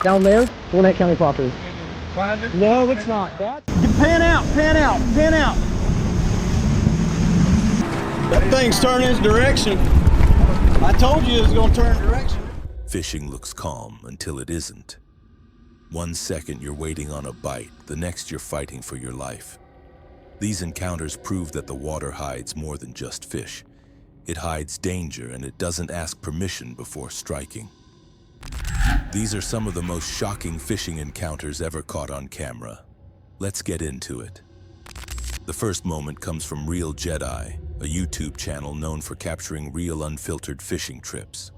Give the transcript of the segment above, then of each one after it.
Down there, Gwinnett County property. Find it? No, it's not. That. Pan out, pan out, pan out. That thing's turning its direction. I told you it was gonna turn direction. Fishing looks calm until it isn't. 1 second you're waiting on a bite, the next you're fighting for your life. These encounters prove that the water hides more than just fish. It hides danger, and it doesn't ask permission before striking. These are some of the most shocking fishing encounters ever caught on camera. Let's get into it. The first moment comes from Real Jedi, a YouTube channel known for capturing real unfiltered fishing trips.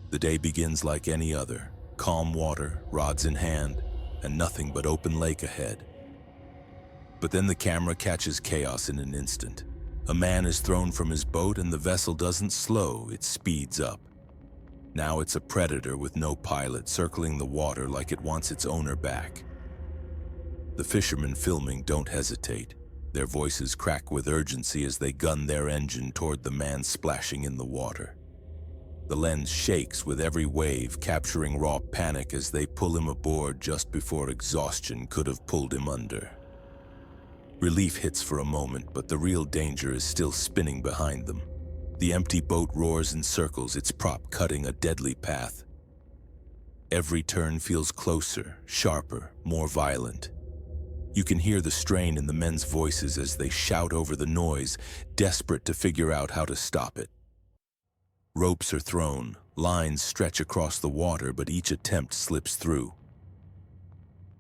The day begins like any other. Calm water, rods in hand, and nothing but open lake ahead. But then the camera catches chaos in an instant. A man is thrown from his boat and the vessel doesn't slow, it speeds up. Now it's a predator with no pilot circling the water like it wants its owner back. The fishermen filming don't hesitate. Their voices crack with urgency as they gun their engine toward the man splashing in the water. The lens shakes with every wave, capturing raw panic as they pull him aboard just before exhaustion could have pulled him under. Relief hits for a moment, but the real danger is still spinning behind them. The empty boat roars in circles, its prop cutting a deadly path. Every turn feels closer, sharper, more violent. You can hear the strain in the men's voices as they shout over the noise, desperate to figure out how to stop it. Ropes are thrown, lines stretch across the water, but each attempt slips through.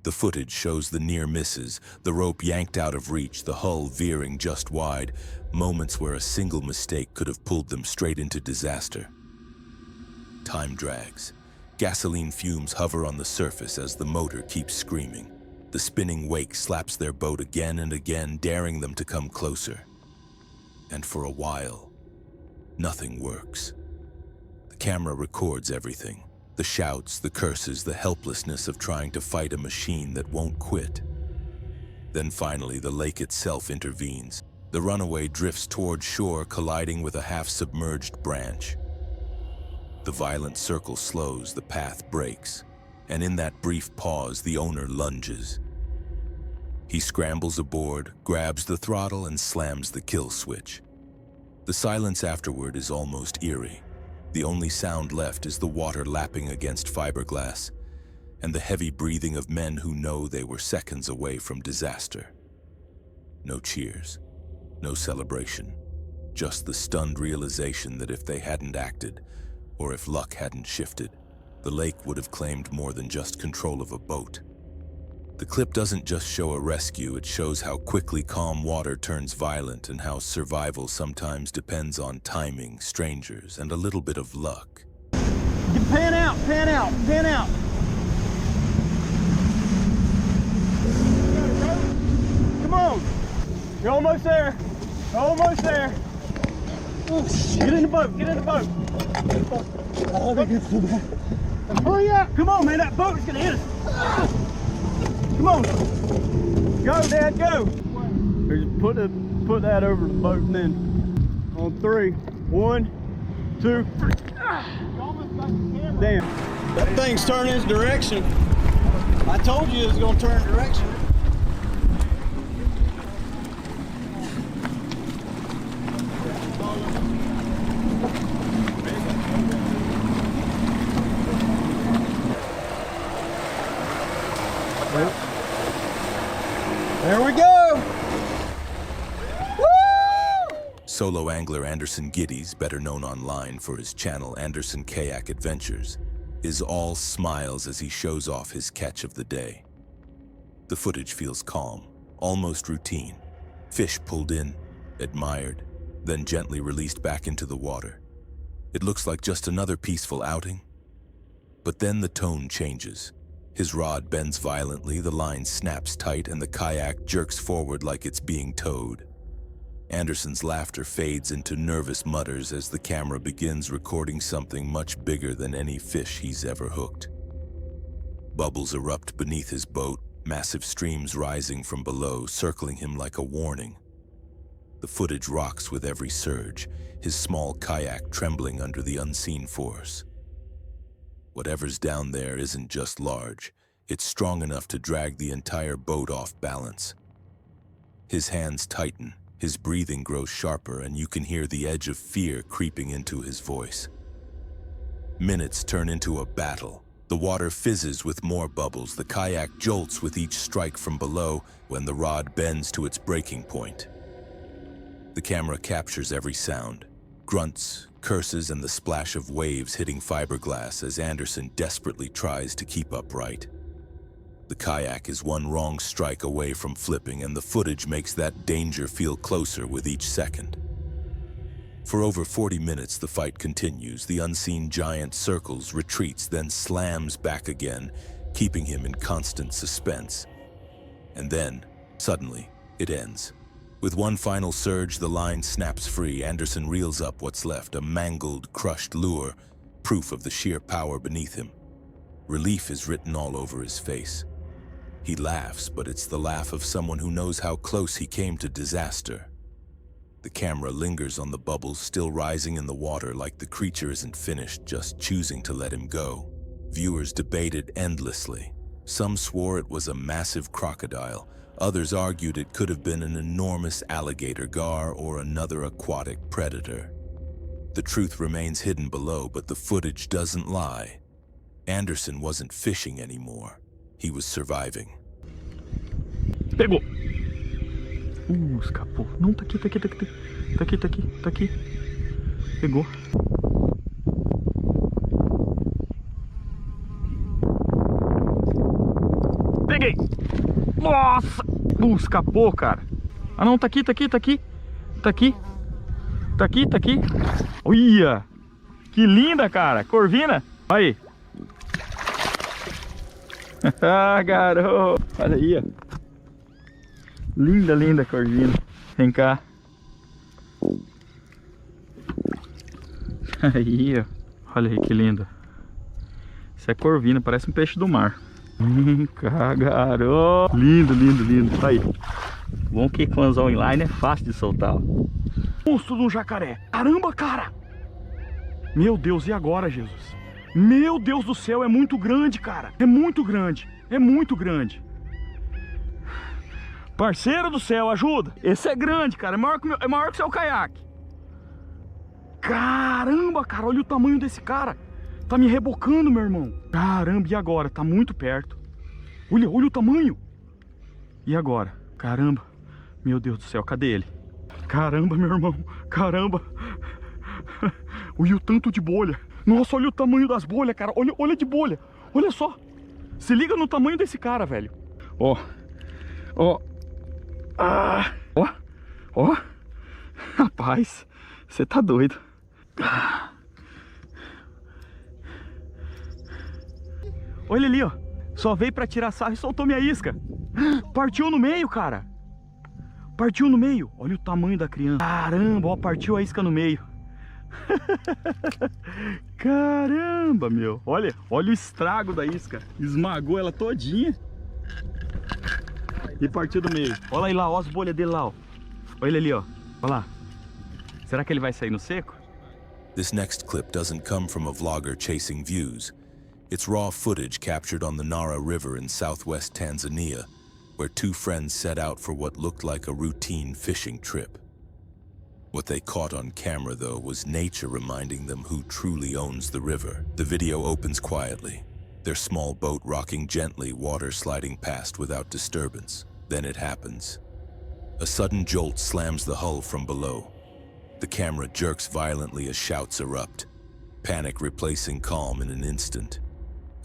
The footage shows the near misses, the rope yanked out of reach, the hull veering just wide, moments where a single mistake could have pulled them straight into disaster. Time drags. Gasoline fumes hover on the surface as the motor keeps screaming. The spinning wake slaps their boat again and again, daring them to come closer. And for a while, nothing works. The camera records everything. The shouts, the curses, the helplessness of trying to fight a machine that won't quit. Then finally, the lake itself intervenes. The Runaway drifts toward shore, colliding with a half-submerged branch. The violent circle slows, the path breaks, and in that brief pause, the owner lunges. He scrambles aboard, grabs the throttle, and slams the kill switch. The silence afterward is almost eerie. The only sound left is the water lapping against fiberglass and the heavy breathing of men who know they were seconds away from disaster. No cheers, no celebration, just the stunned realization that if they hadn't acted, or if luck hadn't shifted, the lake would have claimed more than just control of a boat. The clip doesn't just show a rescue, it shows how quickly calm water turns violent and how survival sometimes depends on timing, strangers, and a little bit of luck. Pan out, pan out, pan out. Come on. You're almost there. Almost there. Get in the boat, get in the boat. Oh, they get so bad. Hurry up. Come on, man, that boat is gonna hit us. Come on. Go, Dad, go. Just put that over the boat and then on 3. 1, 2, 3. Damn. That thing's turning its direction. I told you it was gonna turn direction. There we go! Woo! Solo angler Anderson Giddies, better known online for his channel Anderson Kayak Adventures, is all smiles as he shows off his catch of the day. The footage feels calm, almost routine. Fish pulled in, admired, then gently released back into the water. It looks like just another peaceful outing. But then the tone changes. His rod bends violently, the line snaps tight, and the kayak jerks forward like it's being towed. Anderson's laughter fades into nervous mutters as the camera begins recording something much bigger than any fish he's ever hooked. Bubbles erupt beneath his boat, massive streams rising from below, circling him like a warning. The footage rocks with every surge, his small kayak trembling under the unseen force. Whatever's down there isn't just large, it's strong enough to drag the entire boat off balance. His hands tighten, his breathing grows sharper, and you can hear the edge of fear creeping into his voice. Minutes turn into a battle. The water fizzes with more bubbles, the kayak jolts with each strike from below when the rod bends to its breaking point. The camera captures every sound, grunts, curses, and the splash of waves hitting fiberglass as Anderson desperately tries to keep upright. The kayak is one wrong strike away from flipping, and the footage makes that danger feel closer with each second. For over 40 minutes, the fight continues. The unseen giant circles, retreats, then slams back again, keeping him in constant suspense. And then, suddenly, it ends. With one final surge, the line snaps free. Anderson reels up what's left, a mangled, crushed lure, proof of the sheer power beneath him. Relief is written all over his face. He laughs, but it's the laugh of someone who knows how close he came to disaster. The camera lingers on the bubbles still rising in the water, like the creature isn't finished, just choosing to let him go. Viewers debated endlessly. Some swore it was a massive crocodile. Others argued it could have been an enormous alligator gar or another aquatic predator. The truth remains hidden below, but the footage doesn't lie. Anderson wasn't fishing anymore. He was surviving. Pegou! Escapou. Não, tá aqui. Tá aqui. Pegou. Peguei! Nossa! Escapou, cara. Ah, não, tá aqui. Olha! Que linda, cara. Corvina. Aí. Ah, garoto. Olha aí, ó. Linda corvina. Vem cá. Aí, ó. Olha aí que lindo. Isso é corvina, parece um peixe do mar. Vem cá, garoto. Lindo. Aí. Bom que com anzol inline é fácil de soltar, ó. Monstro de um jacaré. Caramba, cara. Meu Deus, e agora, Jesus? Meu Deus do céu, é muito grande, cara. É muito grande. Parceiro do céu, ajuda. Esse é grande, cara. É maior que seu caiaque. Caramba, cara. Olha o tamanho desse cara. Tá me rebocando, meu irmão. Caramba, e agora? Tá muito perto. Olha o tamanho. E agora? Caramba. Meu Deus do céu, cadê ele? Caramba, meu irmão. Caramba. Olha o tanto de bolha. Nossa, olha o tamanho das bolhas, cara. Olha de bolha. Olha só. Se liga no tamanho desse cara, velho. Ó. Rapaz, você tá doido. Olha ali, ó. Só veio pra tirar sarro e soltou minha isca. Partiu no meio, cara. Partiu no meio. Olha o tamanho da criança. Caramba, ó, partiu a isca no meio. Caramba, meu. Olha o estrago da isca. Esmagou ela todinha e partiu do meio. Olha aí lá, ó as bolhas dele lá, ó. Olha ele ali, ó. Olha lá. Será que ele vai sair no seco? This next clip doesn't come from a vlogger chasing views. It's raw footage captured on the Nara River in southwest Tanzania, where two friends set out for what looked like a routine fishing trip. What they caught on camera, though, was nature reminding them who truly owns the river. The video opens quietly, their small boat rocking gently, water sliding past without disturbance. Then it happens. A sudden jolt slams the hull from below. The camera jerks violently as shouts erupt, panic replacing calm in an instant.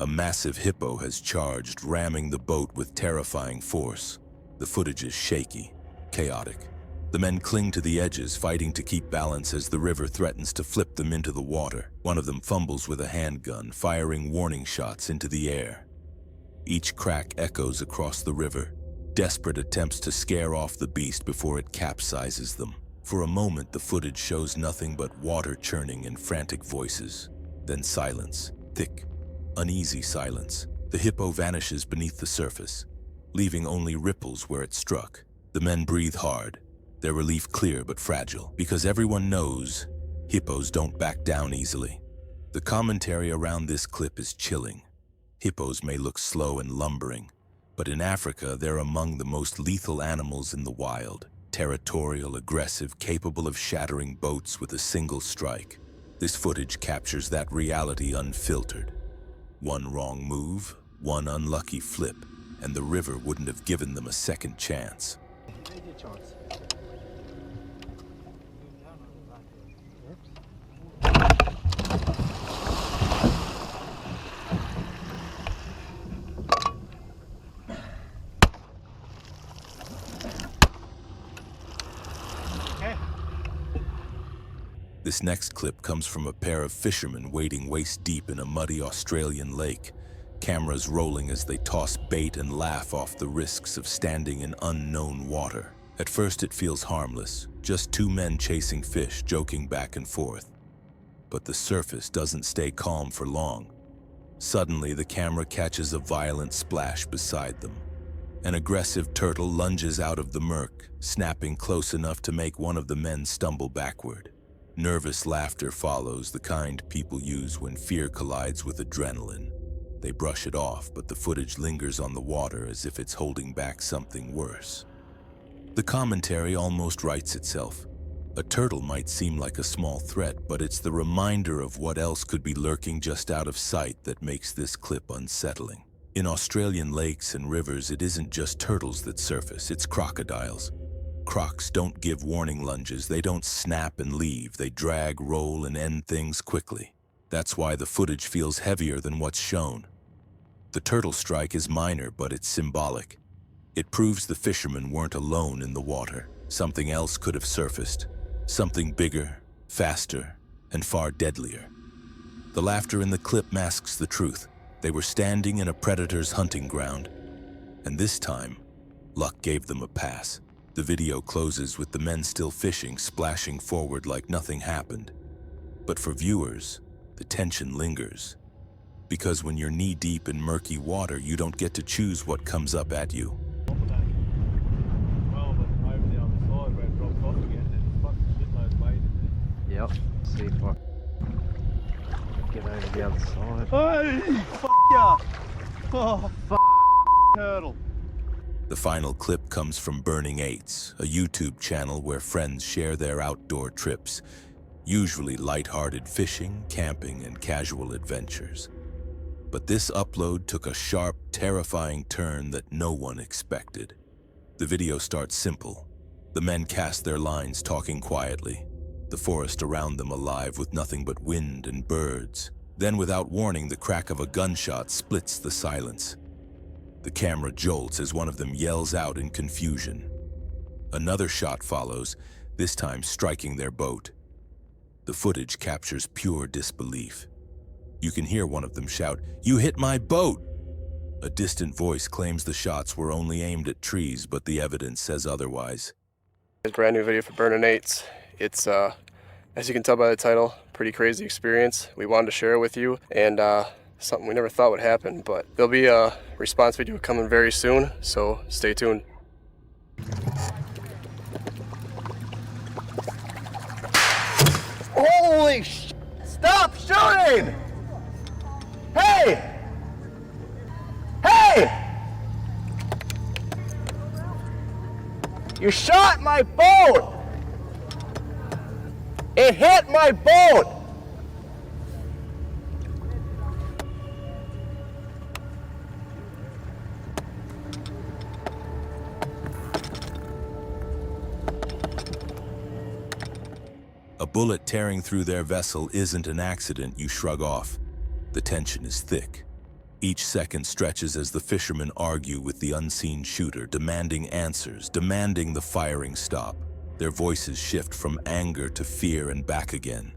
A massive hippo has charged, ramming the boat with terrifying force. The footage is shaky, chaotic. The men cling to the edges, fighting to keep balance as the river threatens to flip them into the water. One of them fumbles with a handgun, firing warning shots into the air. Each crack echoes across the river, desperate attempts to scare off the beast before it capsizes them. For a moment, the footage shows nothing but water churning and frantic voices. Then silence, thick, uneasy silence. The hippo vanishes beneath the surface, leaving only ripples where it struck. The men breathe hard, their relief clear but fragile, because everyone knows hippos don't back down easily. The commentary around this clip is chilling. Hippos may look slow and lumbering, but in Africa they're among the most lethal animals in the wild. Territorial, aggressive, capable of shattering boats with a single strike. This footage captures that reality unfiltered. One wrong move, one unlucky flip, and the river wouldn't have given them a second chance. This next clip comes from a pair of fishermen wading waist-deep in a muddy Australian lake, cameras rolling as they toss bait and laugh off the risks of standing in unknown water. At first it feels harmless, just two men chasing fish, joking back and forth. But the surface doesn't stay calm for long. Suddenly the camera catches a violent splash beside them. An aggressive turtle lunges out of the murk, snapping close enough to make one of the men stumble backward. Nervous laughter follows, the kind people use when fear collides with adrenaline. They brush it off, but the footage lingers on the water as if it's holding back something worse. The commentary almost writes itself. A turtle might seem like a small threat, but it's the reminder of what else could be lurking just out of sight that makes this clip unsettling. In Australian lakes and rivers, it isn't just turtles that surface, it's crocodiles. Crocs don't give warning lunges, they don't snap and leave, they drag, roll, and end things quickly. That's why the footage feels heavier than what's shown. The turtle strike is minor, but it's symbolic. It proves the fishermen weren't alone in the water. Something else could have surfaced. Something bigger, faster, and far deadlier. The laughter in the clip masks the truth. They were standing in a predator's hunting ground. And this time, luck gave them a pass. The video closes with the men still fishing, splashing forward like nothing happened. But for viewers, the tension lingers. Because when you're knee-deep in murky water, you don't get to choose what comes up at you. Yep. See if I can get over the other side. Hey! F ya! Oh, turtle. The final clip comes from Burning Eights, a YouTube channel where friends share their outdoor trips, usually lighthearted fishing, camping, and casual adventures. But this upload took a sharp, terrifying turn that no one expected. The video starts simple. The men cast their lines, talking quietly, the forest around them alive with nothing but wind and birds. Then, without warning, the crack of a gunshot splits the silence. The camera jolts as one of them yells out in confusion. Another shot follows, this time striking their boat. The footage captures pure disbelief. You can hear one of them shout, "You hit my boat!" A distant voice claims the shots were only aimed at trees, but the evidence says otherwise. It's a brand new video for Burning Eights. It's, as you can tell by the title, pretty crazy experience. We wanted to share it with you, and something we never thought would happen, but there'll be a response video coming very soon, so stay tuned. Holy sh! Stop shooting! Hey! Hey! You shot my boat! It hit my boat! A bullet tearing through their vessel isn't an accident you shrug off. The tension is thick. Each second stretches as the fishermen argue with the unseen shooter, demanding answers, demanding the firing stop. Their voices shift from anger to fear and back again.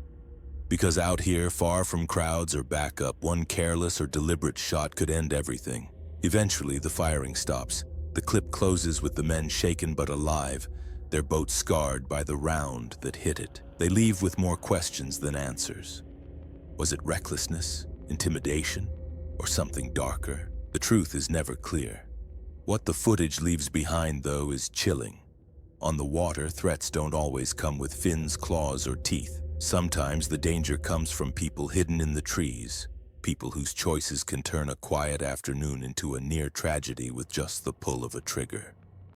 Because out here, far from crowds or backup, one careless or deliberate shot could end everything. Eventually, the firing stops. The clip closes with the men shaken but alive, their boat scarred by the round that hit it. They leave with more questions than answers. Was it recklessness, intimidation, or something darker? The truth is never clear. What the footage leaves behind, though, is chilling. On the water, threats don't always come with fins, claws, or teeth. Sometimes the danger comes from people hidden in the trees, people whose choices can turn a quiet afternoon into a near tragedy with just the pull of a trigger.